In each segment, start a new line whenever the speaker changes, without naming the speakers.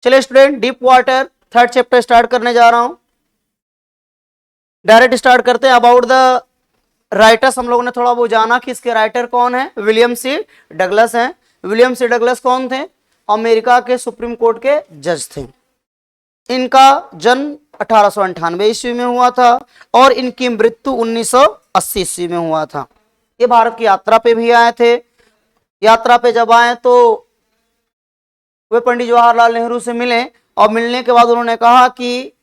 चलिए student, deep water third chapter start करने जा रहा हूं। डायरेक्ट स्टार्ट करते हैं। अबाउट द राइटर्स हम लोगों ने थोड़ा वो जाना कि इसके राइटर कौन है। विलियम सी डगलस हैं। विलियम सी डगलस कौन थे? अमेरिका के सुप्रीम कोर्ट के जज थे। इनका जन्म 1898 ईस्वी में हुआ था और इनकी मृत्यु 1980 ईस्वी में हुआ था। ये भारत की यात्रा पे भी आए थे। यात्रा पे जब आए तो वे पंडित जवाहरलाल नेहरू से मिले और मिलने के बाद उन्होंने कहा कि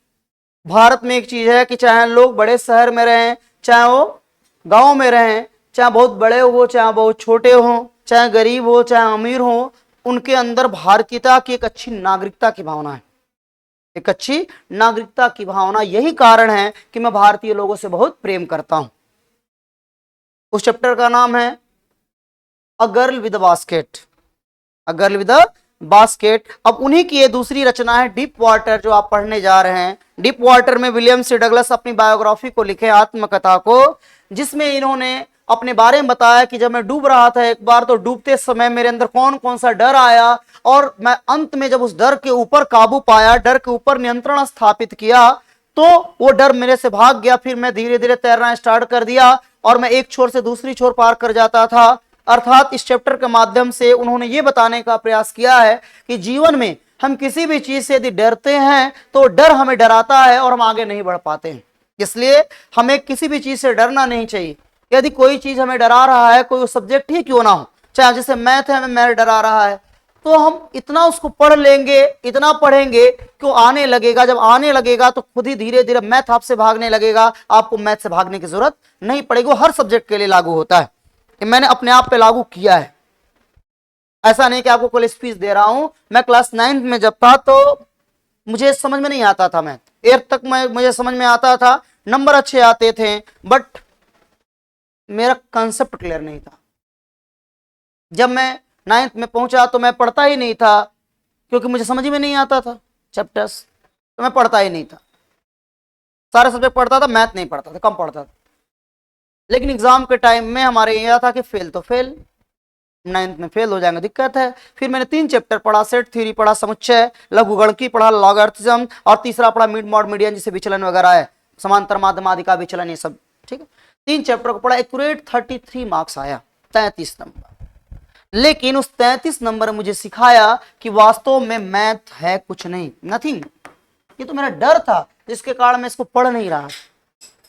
भारत में एक चीज है कि चाहे लोग बड़े शहर में रहें, चाहे वो गांव में रहें, चाहे बहुत बड़े हो चाहे बहुत छोटे हो, चाहे गरीब हो चाहे अमीर हो, उनके अंदर भारतीयता की एक अच्छी नागरिकता की भावना है। एक अच्छी नागरिकता की भावना यही कारण है कि मैं भारतीय लोगों से बहुत प्रेम करता हूं। उस चैप्टर का नाम है a girl with basket. A girl with basket. अब उन्हीं की ये दूसरी रचना है डीप वाटर, जो आप पढ़ने जा रहे हैं। डीप वाटर में विलियम सी डगलस अपनी बायोग्राफी को लिखे, आत्मकथा को, जिसमें इन्होंने अपने बारे में बताया कि जब मैं डूब रहा था एक बार, तो डूबते समय मेरे अंदर कौन कौन सा डर आया और मैं अंत में जब उस डर के ऊपर काबू पाया, डर के ऊपर नियंत्रण स्थापित किया, तो वो डर मेरे से भाग गया। फिर मैं धीरे धीरे तैरना स्टार्ट कर दिया और मैं एक छोर से दूसरी छोर पार कर जाता था। अर्थात इस चैप्टर के माध्यम से उन्होंने ये बताने का प्रयास किया है कि जीवन में हम किसी भी चीज से यदि डरते हैं तो डर हमें डराता है और हम आगे नहीं बढ़ पाते हैं। इसलिए हमें किसी भी चीज से डरना नहीं चाहिए। यदि कोई चीज हमें डरा रहा है, कोई सब्जेक्ट ही क्यों ना हो, चाहे जैसे मैथ है, हमें मैथ डरा रहा है, तो हम इतना उसको पढ़ लेंगे, इतना पढ़ेंगे कि वो आने लगेगा। जब आने लगेगा तो खुद ही धीरे धीरे मैथ आपसे भागने लगेगा। आपको मैथ से भागने की जरूरत नहीं पड़ेगी। वो हर सब्जेक्ट के लिए लागू होता है। मैंने अपने आप पे लागू किया है। ऐसा नहीं कि आपको कोई स्पीच दे रहा हूं। मैं क्लास 9th में जब था तो मुझे समझ में नहीं आता था मैथ। 8th तक मुझे समझ में आता था, नंबर अच्छे आते थे, बट मेरा कंसेप्ट क्लियर नहीं था। जब मैं 9th में पहुंचा तो मैं पढ़ता ही नहीं था, क्योंकि मुझे समझ में नहीं आता था चैप्टर्स, तो मैं पढ़ता ही नहीं था। सारे सब्जेक्ट पढ़ता था, मैथ नहीं पढ़ता था, कम पढ़ता था। लेकिन एग्जाम के टाइम में हमारे यह था कि फेल तो फेल, 9th में फेल हो जाएंगे, दिक्कत है। फिर मैंने 3 चैप्टर पढ़ा, सेट थ्योरी पढ़ा, समुच्चय, लघुगणकी पढ़ा, लॉगरिथम, और तीसरा पढ़ा मिड मॉड मीडियन, जिसे विचलन वगैरह है, समांतर माध्यमादिका विचलन, ये सब। ठीक है, 3 चैप्टर को पढ़ा। एक्यूरेट 33 मार्क्स आया, 33 नंबर। लेकिन उस 33 नंबर मुझे सिखाया कि वास्तव में मैथ है कुछ नहीं, नथिंग। ये तो मेरा डर था, जिसके कारण मैं इसको पढ़ नहीं रहा।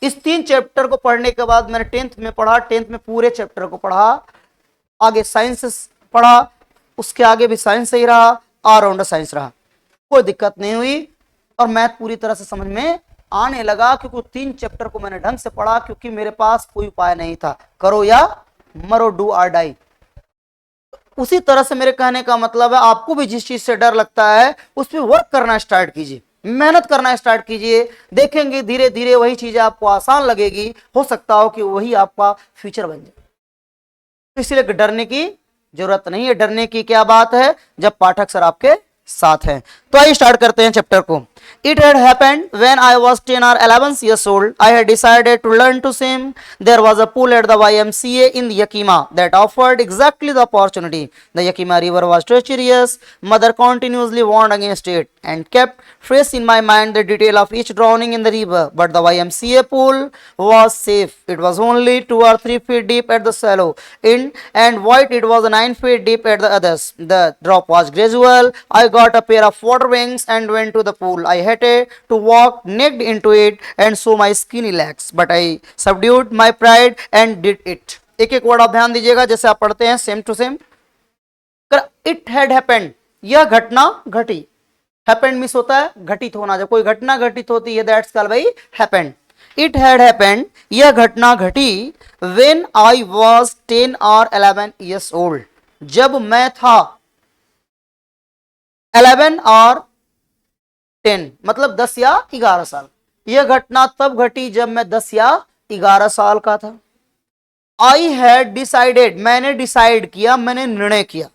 इस 3 चैप्टर को पढ़ने के बाद मैंने 10th में पढ़ा। 10th में पूरे चैप्टर को पढ़ा, आगे साइंस पढ़ा, उसके आगे भी साइंस ही रहा, ऑलराउंडर साइंस रहा, कोई दिक्कत नहीं हुई और मैथ पूरी तरह से समझ में आने लगा। क्योंकि 3 चैप्टर को मैंने ढंग से पढ़ा, क्योंकि मेरे पास कोई उपाय नहीं था, करो या मरो, डू और डाई। उसी तरह से मेरे कहने का मतलब है, आपको भी जिस चीज से डर लगता है उस पर वर्क करना स्टार्ट कीजिए, मेहनत करना स्टार्ट कीजिए। देखेंगे धीरे धीरे वही चीजें आपको आसान लगेगी। हो सकता हो कि वही आपका फ्यूचर बन जाए। इसलिए डरने की जरूरत नहीं है। डरने की क्या बात है जब पाठक सर आपके साथ हैं। तो आइए स्टार्ट करते हैं चैप्टर को। It had happened when I was 10 or 11 years old. I had decided to learn to swim. There was a pool at the YMCA in Yakima that offered exactly the opportunity. The Yakima River was treacherous. Mother continuously warned against it and kept fresh in my mind the detail of each drowning in the river. But the YMCA pool was safe. It was only 2 or 3 feet deep at the shallow end and wide it was 9 feet deep at the others. The drop was gradual. I got a pair of water wings and went to the pool. I hated to walk naked into it and show my skinny legs, but I subdued my pride and did it. एक एक word आप ध्यान दीजिएगा जैसे आप पढ़ते हैं, same to same. It had happened, यह घटना घटी। हैपेंड मिस होता है घटित होना, जब कोई घटना घटित होती है that's called bye happened. It had happened, यह घटना घटी, व्हेन आई वाज 10 और 11 years old, जब मैं था 11 और 10 मतलब 10 या 11 साल। यह घटना तब घटी जब मैं 10 या 11 साल का था। आई हैड डिसाइडेड, मैंने डिसाइड किया, मैंने निर्णय किया,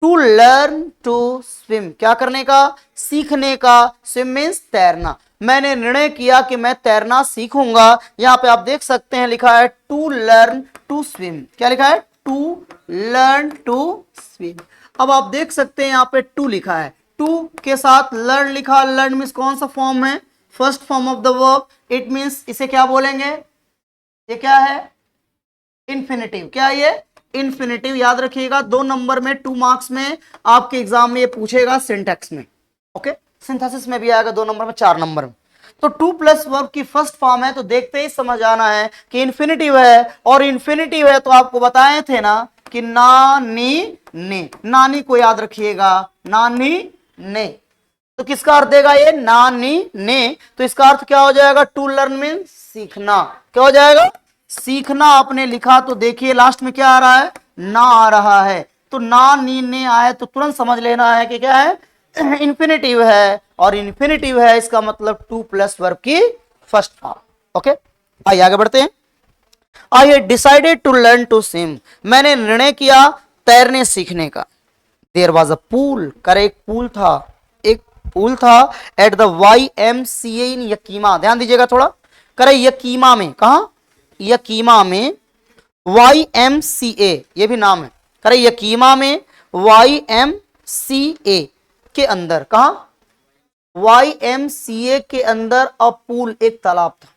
टू लर्न टू स्विम, क्या करने का, सीखने का। स्विम मीन्स तैरना। मैंने निर्णय किया कि मैं तैरना सीखूंगा। यहां पे आप देख सकते हैं लिखा है टू लर्न टू स्विम। क्या लिखा है? To learn to swim. अब आप देख सकते हैं यहाँ पे टू लिखा है, टू के साथ लर्न लिखा, लर्न मीन्स कौन सा फॉर्म है, first form of the verb, it means इसे क्या बोलेंगे, ये क्या है, इंफिनिटिव। क्या है ये, इंफिनिटिव। याद रखिएगा 2 नंबर में 2 मार्क्स में आपके एग्जाम में ये पूछेगा सिंटैक्स में, ओके। सिंथेसिस में भी आएगा 2 नंबर में, 4 नंबर में। तो टू प्लस वर्ब की फर्स्ट फॉर्म है, तो देखते ही समझ आना है कि इंफिनिटिव है, और इंफिनिटिव है तो आपको बताए थे ना कि नानी ने, नानी को याद रखिएगा, नानी ने, तो किसका अर्थ देगा ये, नानी ने। तो इसका अर्थ क्या हो जाएगा, टू लर्न मीन्स सीखना। क्या हो जाएगा, सीखना। आपने लिखा तो देखिए लास्ट में क्या आ रहा है, ना आ रहा है, तो ना नी ने आए तो तुरंत समझ लेना है कि क्या है, इंफिनिटिव है, और इंफिनिटिव है इसका मतलब टू प्लस वर्ब की फर्स्ट फॉर्म, ओके। आइए आगे बढ़ते हैं। I had decided to learn to swim, मैंने निर्णय किया तैरने सीखने का। देयर वॉज अ पूल, करे एक पूल था, एक पूल था एट द YMCA इन यकीमा। ध्यान दीजिएगा थोड़ा, करे यकीमा में, कहा, यकीमा में, YMCA ये भी नाम है, करे यकीमा में YMCA के अंदर, कहा, YMCA के अंदर अ पूल, एक तालाब था।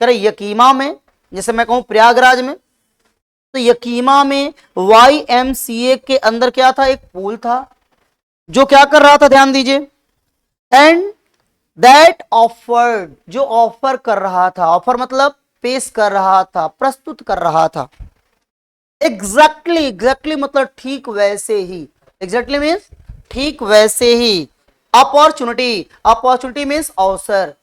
करे यकीमा में, जैसे मैं कहूं प्रयागराज में, तो यकीमा में YMCA के अंदर क्या था, एक पूल था जो क्या कर रहा था, ध्यान दीजिए, एंड दैट ऑफर्ड, जो ऑफर कर रहा था, ऑफर मतलब पेश कर रहा था, प्रस्तुत कर रहा था, एग्जैक्टली मतलब ठीक वैसे ही, एग्जैक्टली मीन्स ठीक वैसे ही, अपॉर्चुनिटी मीन्स अवसर।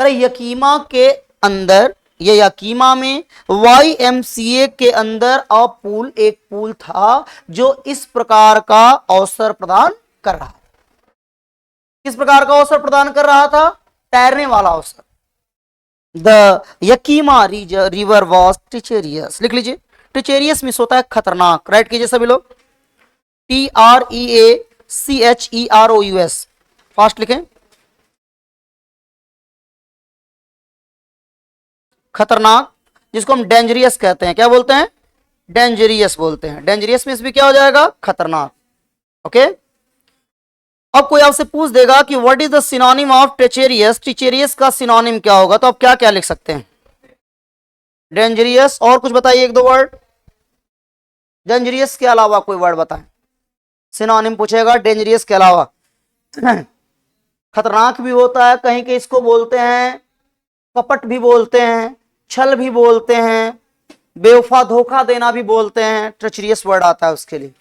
यकीमा के अंदर, ये यकीमा में YMCA के अंदर अ पूल, एक पूल था जो इस प्रकार का अवसर प्रदान कर रहा था। किस प्रकार का अवसर प्रदान कर रहा था, तैरने वाला अवसर। द यकीमा रिवर वॉज टिचेरियस, लिख लीजिए, टिचेरियस मिस होता है खतरनाक, राइट कीजिए सभी लोग, TREACHEROUS, फास्ट लिखें, खतरनाक, जिसको हम डेंजरियस कहते हैं, क्या बोलते हैं, डेंजरियस बोलते हैं। डेंजरियस मींस भी क्या हो जाएगा, खतरनाक, ओके। अब कोई आपसे पूछ देगा कि what is the synonym of treacherous, treacherous का सिनोनिम क्या होगा, तो आप क्या क्या लिख सकते हैं, डेंजरियस, और कुछ बताइए, 1-2 वर्ड, डेंजरियस के अलावा कोई वर्ड बताएं, सिनोनिम पूछेगा डेंजरियस के अलावा। खतरनाक भी होता है, कहीं के इसको बोलते हैं कपट भी बोलते हैं, छल भी बोलते हैं, बेवफा धोखा देना भी बोलते हैं, ट्रेचरियस वर्ड आता है उसके लिए।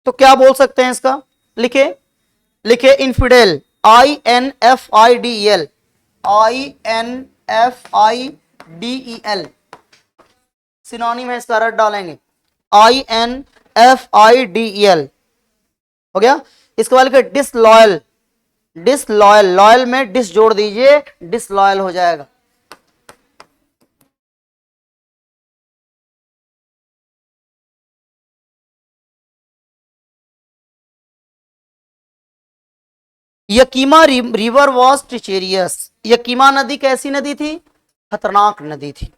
तो क्या बोल सकते हैं इसका, लिखे लिखे, इनफिडेल, INFIDEL, INFIDEL सिनोनिम है, इसका रट डालेंगे, INFIDEL हो गया। इसके बाद लिखे डिसलॉयल, डिसलॉयल, लॉयल में डिस जोड़ दीजिए, डिसलॉयल हो जाएगा। यकीमा रिवर वॉज ट्रिचेरियस, यकीमा नदी कैसी नदी थी, खतरनाक नदी थी।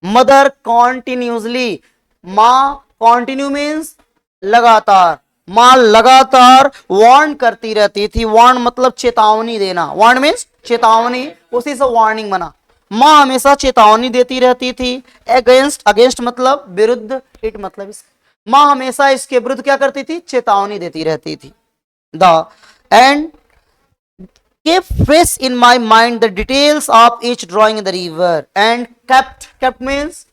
मदर कॉन्टिन्यूसली, माँ, कॉन्टिन्यू मीन्स लगातार, माँ लगातार वार्न करती रहती थी, वार्न मतलब चेतावनी देना, वार्न मीन्स चेतावनी, उसी से वार्निंग बना। माँ हमेशा चेतावनी देती रहती थी, अगेंस्ट, अगेंस्ट मतलब विरुद्ध, इट मतलब माँ हमेशा इसके विरुद्ध क्या करती थी, चेतावनी देती रहती थी। The end kept fresh in my mind the details of each drawing in the river and kept means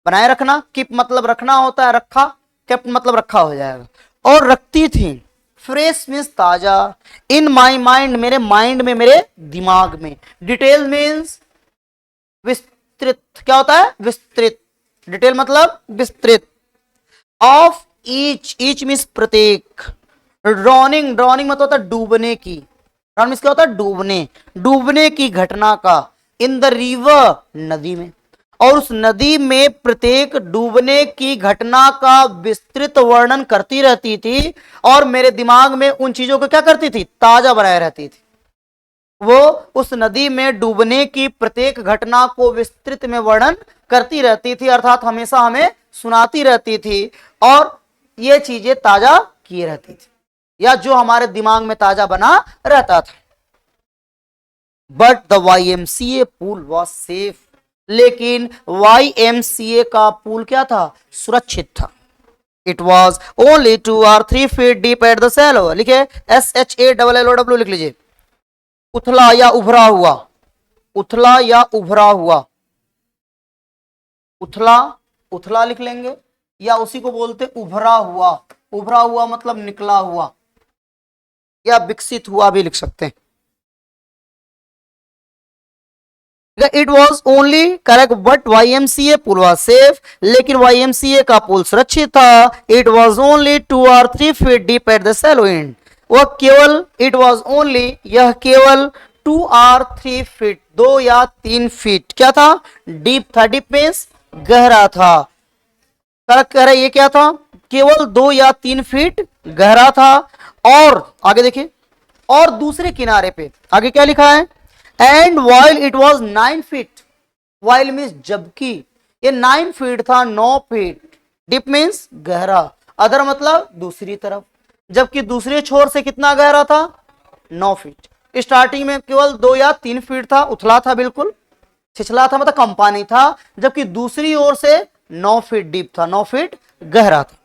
बनाए रखना, keep मतलब रखना होता है, रखा, kept मतलब रखा हो जाएगा, और रखती थी, fresh means ताजा, in my mind मेरे माइंड में, मेरे दिमाग में, डिटेल मीन्स विस्तृत, क्या होता है, विस्तृत, डिटेल मतलब विस्तृत, ऑफ ईच मीन्स प्रत्येक, ड्रॉनिंग, ड्रॉनिंग मतलब होता है डूबने की, क्या होता है, डूबने, डूबने की घटना का, इन द रिवर नदी में, और उस नदी में प्रत्येक डूबने की घटना का विस्तृत वर्णन करती रहती थी, और मेरे दिमाग में उन चीजों को क्या करती थी, ताजा बनाए रहती थी। वो उस नदी में डूबने की प्रत्येक घटना को विस्तृत में वर्णन करती रहती थी, अर्थात हमेशा हमें सुनाती रहती थी और ये चीजें ताजा किए रहती थी, या जो हमारे दिमाग में ताजा बना रहता था। But the YMCA pool was safe, लेकिन YMCA का पूल क्या था? सुरक्षित था। It was only 2 or 3 feet deep at the shallow. लिखे SHALLOW, लिख लीजिए। उथला या उभरा हुआ, उथला या उभरा हुआ, उथला, उथला लिख लेंगे, या उसी को बोलते उभरा हुआ। उभरा हुआ मतलब निकला हुआ या विकसित हुआ भी लिख सकते हैं। It was only correct, but YMCA pool was safe, लेकिन YMCA का पूल सुरक्षित था। It was only 2 or 3 feet deep at the shallow end. वह केवल, इट वॉज ओनली, यह केवल 2 or 3 feet, 2 या 3 फीट क्या था? डीप था। डीप मीन्स गहरा था। करेक्ट कह रहे ये क्या था? केवल 2 या 3 फीट गहरा था। और आगे देखिए, और दूसरे किनारे पे आगे क्या लिखा है? And while it was 9 feet, while means जबकि ये 9 feet था, 9 feet। डीप मीन्स गहरा, अदर मतलब दूसरी तरफ, जबकि दूसरे छोर से कितना गहरा था? 9 feet। स्टार्टिंग में केवल 2 या 3 feet था, उथला था, बिल्कुल छिछला था, मतलब कंपा नहीं था, जबकि दूसरी ओर से 9 feet डीप था, 9 feet गहरा था।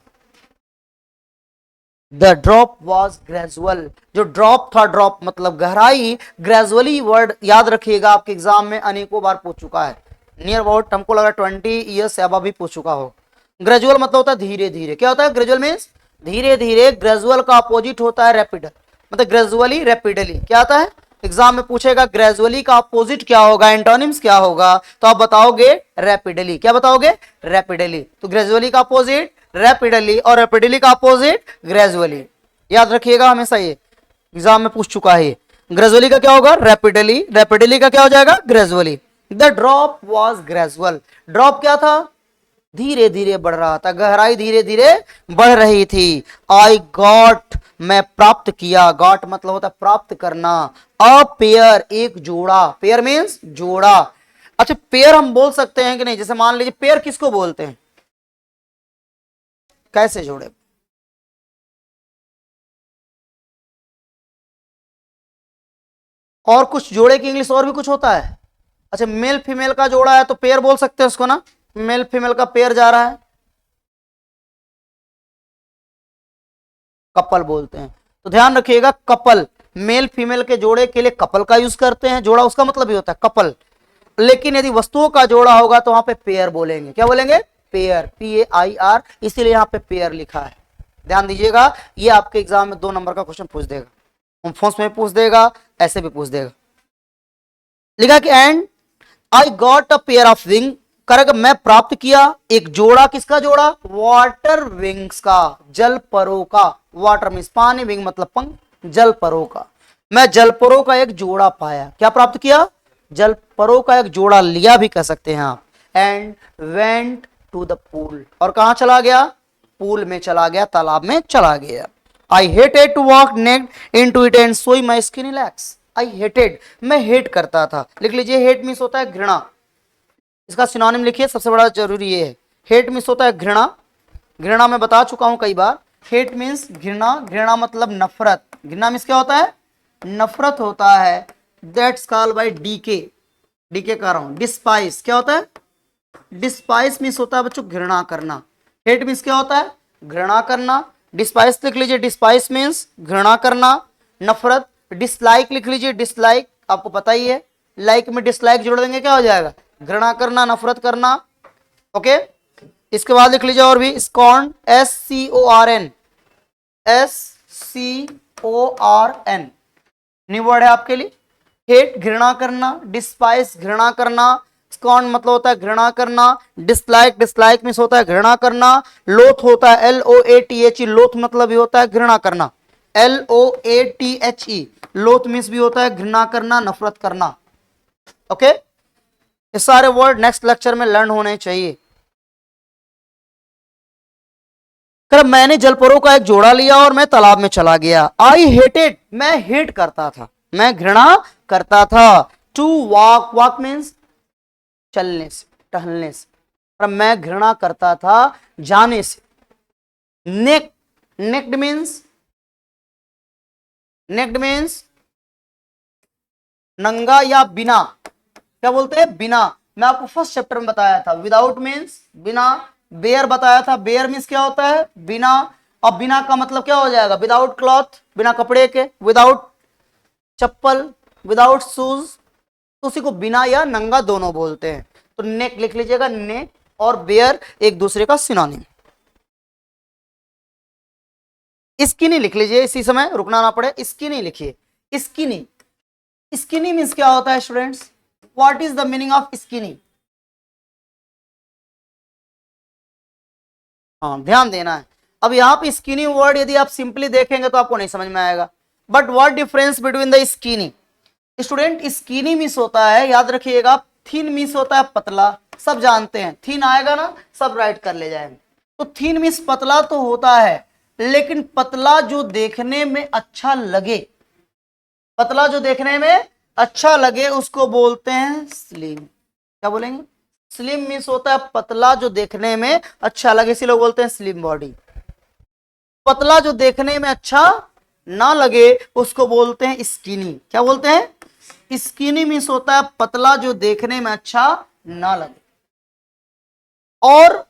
द ड्रॉप वॉज ग्रेजुअल, जो ड्रॉप था, ड्रॉप मतलब गहराई, ग्रेजुअली वर्ड याद रखिएगा, आपके एग्जाम में अनेकों बार पूछ चुका है। नियर अबाउट हमको लगा 20 ईयर्स से अब भी पूछ चुका हो। ग्रेजुअल मतलब होता है धीरे धीरे। क्या होता है ग्रेजुअल मीन्स? धीरे धीरे। ग्रेजुअल का अपोजिट होता है रैपिड, मतलब ग्रेजुअली रैपिडली। क्या आता है एग्जाम में पूछेगा, ग्रेजुअली का अपोजिट क्या होगा, एंटोनिम्स क्या होगा, तो आप बताओगे रैपिडली। क्या बताओगे? रैपिडली। तो ग्रेजुअली का अपोजिट रैपिडली और रैपिडली का अपोजिट ग्रेजुअली। याद रखिएगा हमेशा, ये एग्जाम में पूछ चुका है। ग्रेजुअली का क्या होगा? रैपिडली। रैपिडली का क्या हो जाएगा? Gradually. The drop was gradual, drop क्या था? धीरे धीरे बढ़ रहा था, गहराई धीरे धीरे बढ़ रही थी। आई गॉट, मैं प्राप्त किया, गॉट मतलब होता है प्राप्त करना। अ पेयर, एक जोड़ा, पेयर मीन्स जोड़ा। अच्छा पेयर हम बोल सकते हैं कि नहीं? जैसे मान लीजिए पेयर किसको बोलते हैं? कैसे जोड़े? और कुछ जोड़े की इंग्लिश और भी कुछ होता है? अच्छा मेल फीमेल का जोड़ा है तो पेयर बोल सकते हैं उसको ना, मेल फीमेल का पेयर जा रहा है, कपल बोलते हैं। तो ध्यान रखिएगा, कपल, मेल फीमेल के जोड़े के लिए कपल का यूज करते हैं, जोड़ा उसका मतलब ही होता है कपल। लेकिन यदि वस्तुओं का जोड़ा होगा तो वहां पे पेयर बोलेंगे। क्या बोलेंगे? पेयर, PAIR, इसीलिए यहां पे पेयर लिखा है। ध्यान दीजिएगा, ये आपके एग्जाम में 2 नंबर का क्वेश्चन पूछ देगा, फोर्स में पूछ देगा, ऐसे भी पूछ देगा। लिखा कि and I got a pair of wing, correct, मैं प्राप्त किया एक जोड़ा, किसका जोड़ा? वाटर विंग्स का, जल परों का। वाटर मीन्स पानी, विंग मतलब पंख, जल परों का। मैं जल परों का एक जोड़ा पाया। क्या प्राप्त किया? जल परों का एक जोड़ा लिया भी कह सकते हैं आप। And went to the pool, और कहां चला गया? पूल में चला गया, तालाब में चला गया। I hated to walk naked into it and so my skin relax. I hated, मैं हेट करता था। लिख लीजिए, हेट मीन्स होता है घृणा, इसका सिनोनिम लिखिए, सबसे बड़ा जरूरी ये है। हेट मीन्स होता है घृणा, घृणा मैं बता चुका हूं कई बार। हेट मीन्स घृणा, घृणा मतलब नफरत, घृणा मीन्स क्या होता है? नफरत होता है। That's called by DK, DK कह रहा हूं। डिस्पाइस क्या होता है? डिस्पाइस मीन्स होता है बच्चों घृणा करना। हेट मीन्स क्या होता है? घृणा करना। डिस्पाइस लिख लीजिए, डिस्पाइस मीन्स घृणा करना, नफरत। डिसलाइक लिख लीजिए, डिसलाइक आपको पता ही है, लाइक में डिसलाइक जोड़ देंगे क्या हो जाएगा? घृणा करना, नफरत करना। ओके, इसके बाद लिख लीजिए और भी, scorn, SCORN, SCORN new word है आपके लिए। हेट घृणा करना, डिस्पाइस घृणा करना, स्कॉर्न मतलब होता है घृणा करना, डिसलाइक, डिसलाइक मीन्स होता है घृणा करना, लोथ होता है LOATHE, लोथ मतलब भी होता है घृणा करना, LOATHE, लोथ मीन्स भी होता है घृणा करना, नफरत करना। ओके, ये सारे वर्ड नेक्स्ट लेक्चर में लर्न होने चाहिए। मैंने जलपरों का एक जोड़ा लिया और मैं तालाब में चला गया। आई हेटेड, मैं हेट करता था, मैं घृणा करता था। टू वॉक, वॉक मीन्स चलने से, टहलने से। और मैं घृणा करता था जाने से। नेक, नेक्ड मीन्स, नेक्ड मीन्स नंगा या बिना। क्या बोलते हैं? बिना। मैं आपको फर्स्ट चैप्टर में बताया था। विदाउट मीन्स बिना। बेयर बताया था, बेयर मीन्स क्या होता है? बिना। अब बिना का मतलब क्या हो जाएगा? विदाउट क्लॉथ, बिना कपड़े के, विदाउट चप्पल, विदाउट शूज, तो उसी को बिना या नंगा दोनों बोलते हैं। तो नेक लिख लीजिएगा, नेक और बेयर एक दूसरे का सिनोनिम। स्किनी लिख लीजिए, इसी समय रुकना ना पड़े। स्किनी लिखिए, स्किनी। स्किनी मीन्स क्या होता है students? What is the meaning of skinny? हाँ, ध्यान देना है। अब यहाँ पे स्किनी वर्ड यदि आप सिंपली देखेंगे तो आपको नहीं समझ में आएगा। But what difference between the skinny? Student, skinny means होता है, याद रखिएगा, थिन मीन्स होता है पतला, सब जानते हैं। थिन आएगा ना, सब राइट कर ले जाएंगे। तो थिन मीन्स पतला तो होता है, लेकिन पतला जो देखने में अच्छा लगे, पतला जो देखने में अच्छा लगे उसको बोलते हैं स्लिम। क्या बोलेंगे? स्लिम मीन्स होता है पतला जो देखने में अच्छा लगे, इसी लोग बोलते हैं स्लिम बॉडी। पतला जो देखने में अच्छा ना लगे उसको बोलते हैं स्किनी। क्या बोलते हैं? स्किनी मीन्स होता है पतला जो देखने में अच्छा ना लगे। और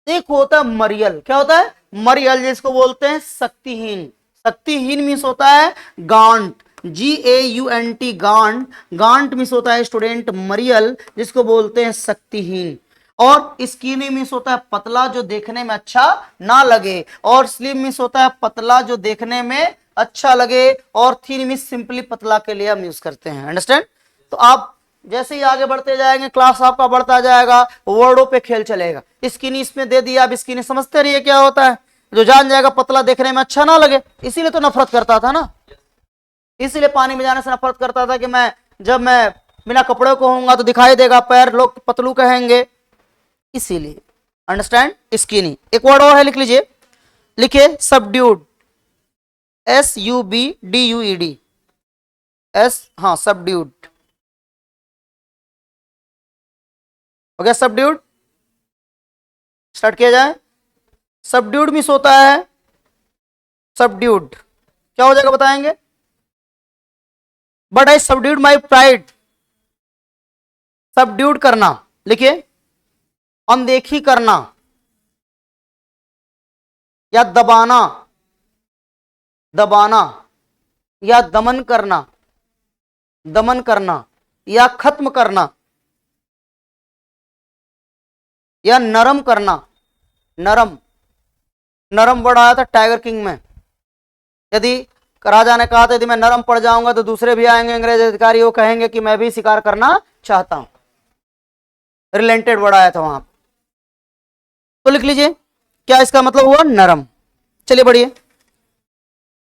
एक होता है मरियल। क्या होता है? मरियल, जिसको बोलते हैं शक्तिहीन। शक्तिहीन मीन्स होता है गांठ, GAUNT, गांठ। गांठ मीन्स होता है स्टूडेंट मरियल, जिसको बोलते हैं शक्तिहीन। और स्किनी मीन्स होता है पतला जो देखने में अच्छा ना लगे, और स्लिम मीन्स होता है पतला जो देखने में अच्छा लगे, और थिन मीन्स सिंपली पतला के लिए हम यूज करते हैं। अंडरस्टैंड? तो आप जैसे ही आगे बढ़ते जाएंगे, क्लास आपका बढ़ता जाएगा, वर्डों पे खेल चलेगा। स्किनी इसमें दे दिया, अब स्किनी समझते रहिए क्या होता है। जो जान जाएगा पतला देखने में अच्छा ना लगे, इसीलिए तो नफरत करता था ना, इसीलिए पानी में जाने से नफरत करता था कि जब मैं बिना कपड़े को होऊंगा तो दिखाई देगा पैर, लोग पतलू कहेंगे, इसीलिए। अंडरस्टैंड? स्किनी। एक वर्ड और है, लिख लीजिए, लिखिए सबड्यूड, SUBDUED, हाँ सबड्यूड हो गया। सबड्यूड स्टार्ट किया जाए। सबड्यूड मीन्स होता है, सबड्यूड क्या हो जाएगा बताएंगे? But I subdued my pride. Subdued करना, लिखिए, अनदेखी करना या दबाना, दबाना या दमन करना, दमन करना या खत्म करना या नरम करना। नरम, नरम वर्ड आया था टाइगर किंग में। यदि राजा ने कहा था यदि मैं नरम पड़ जाऊंगा तो दूसरे भी आएंगे अंग्रेज अधिकारी, वो कहेंगे कि मैं भी शिकार करना चाहता हूं। रिलेटेड वर्ड आया था वहां। तो लिख लीजिए क्या इसका मतलब हुआ? नरम। चलिए बढ़िए,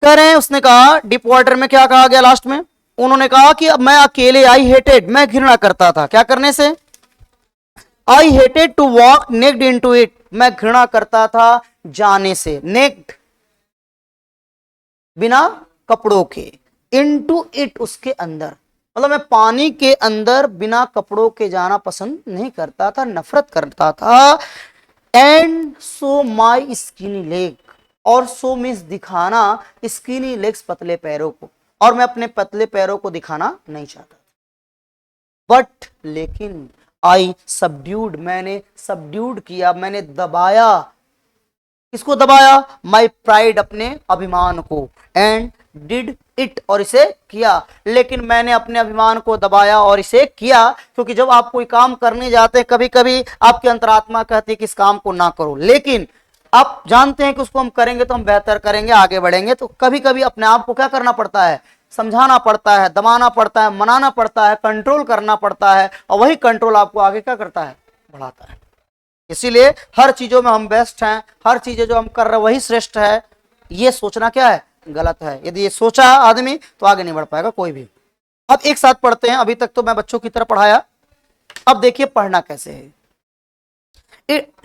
कह रहे हैं, उसने कहा डीप वाटर में क्या कहा गया लास्ट में? उन्होंने कहा कि अब मैं अकेले, आई हेटेड, मैं घृणा करता था। क्या करने से? I hated to walk naked into it, मैं घृणा करता था जाने से। नेक्ड बिना कपड़ों के, इनटू इट उसके अंदर, मतलब मैं पानी के अंदर बिना कपड़ों के जाना पसंद नहीं करता था, नफरत करता था। And so my skinny leg, और सो मीन्स दिखाना, स्किनी लेग्स पतले पैरों को, और मैं अपने पतले पैरों को दिखाना नहीं चाहता। बट लेकिन आई सबड्यूड, मैंने सबड्यूड किया, मैंने दबाया। किसको दबाया? माई प्राइड, अपने अभिमान को। एंड डिड इट, और इसे किया। लेकिन मैंने अपने अभिमान को दबाया और इसे किया, क्योंकि जब आप कोई काम करने जाते हैं कभी कभी आपकी अंतरात्मा कहती है कि इस काम को ना करो, लेकिन आप जानते हैं कि उसको हम करेंगे तो हम बेहतर करेंगे, आगे बढ़ेंगे। तो कभी कभी अपने आप को क्या करना पड़ता है? समझाना पड़ता है, दबाना पड़ता है, मनाना पड़ता है, कंट्रोल करना पड़ता है, और वही कंट्रोल आपको आगे क्या करता है? बढ़ाता है। इसीलिए हर चीजों में हम बेस्ट हैं, हर चीजें जो हम कर रहे हैं वही श्रेष्ठ है, ये सोचना क्या है? गलत है। यदि ये सोचा आदमी तो आगे नहीं बढ़ पाएगा कोई भी। अब एक साथ पढ़ते हैं, अभी तक तो मैं बच्चों की तरह पढ़ाया, अब देखिए पढ़ना कैसे है।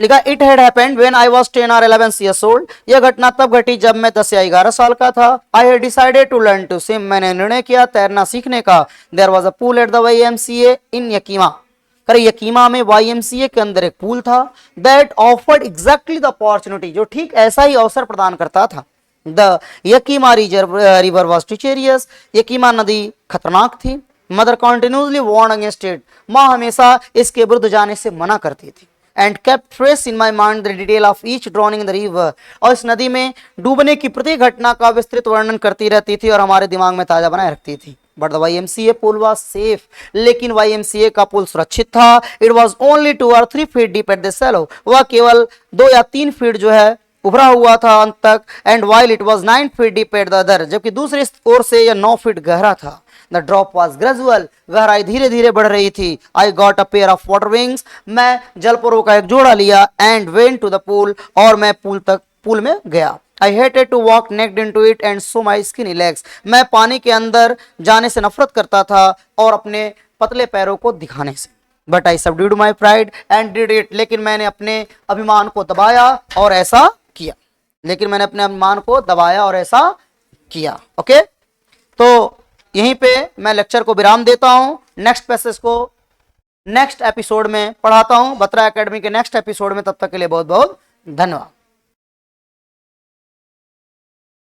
लिखा it had happened when I was 10 और 11 years old, यह घटना तब घटी जब मैं 10 या 11 साल का था। I had decided to learn to swim, मैंने निर्णय किया तैरना सीखने का। There was a pool at the YMCA in Yakima, करे यकीमा में YMCA के अंदर एक पूल था that offered exactly the opportunity, जो ठीक ऐसा ही अवसर प्रदान करता था। The Yakima river was treacherous, Yakima नदी खतरनाक थी। Mother continuously warn against it, माँ हमेशा इसके विरुद्ध जाने से मना करती थी। And kept fresh in my mind the detail of each drowning in the river, और इस नदी में डूबने की प्रत्येक घटना का विस्तृत वर्णन करती रहती थी और हमारे दिमाग में ताजा बनाए रखती थी। But the YMCA pool was safe, लेकिन YMCA का पुल सुरक्षित था। It was only 2 or 3 feet deep at the shallow, वह केवल 2 या 3 फीट जो है उभरा हुआ था अंत तक। And while it was 9 feet deep at the other, जबकि दूसरी ओर से यह 9 फीट गहरा था। द ड्रॉप वॉज ग्रेजुअल, गहराई धीरे धीरे बढ़ रही थी। I got a pair of water wings, मैं जलपरों का एक जोड़ा लिया। And went to the pool, और मैं पूल में गया। I hated to walk naked into it and show my skinny legs, मैं पानी के अंदर जाने से नफरत करता था और अपने पतले पैरों को दिखाने से। But I subdued my pride and did it, लेकिन मैंने अपने अभिमान को दबाया और ऐसा किया। ओके, तो यहीं पे मैं लेक्चर को विराम देता हूं। नेक्स्ट पैसेज को नेक्स्ट एपिसोड में पढ़ाता हूं, बत्रा एकेडमी के नेक्स्ट एपिसोड में। तब तक के लिए बहुत बहुत धन्यवाद।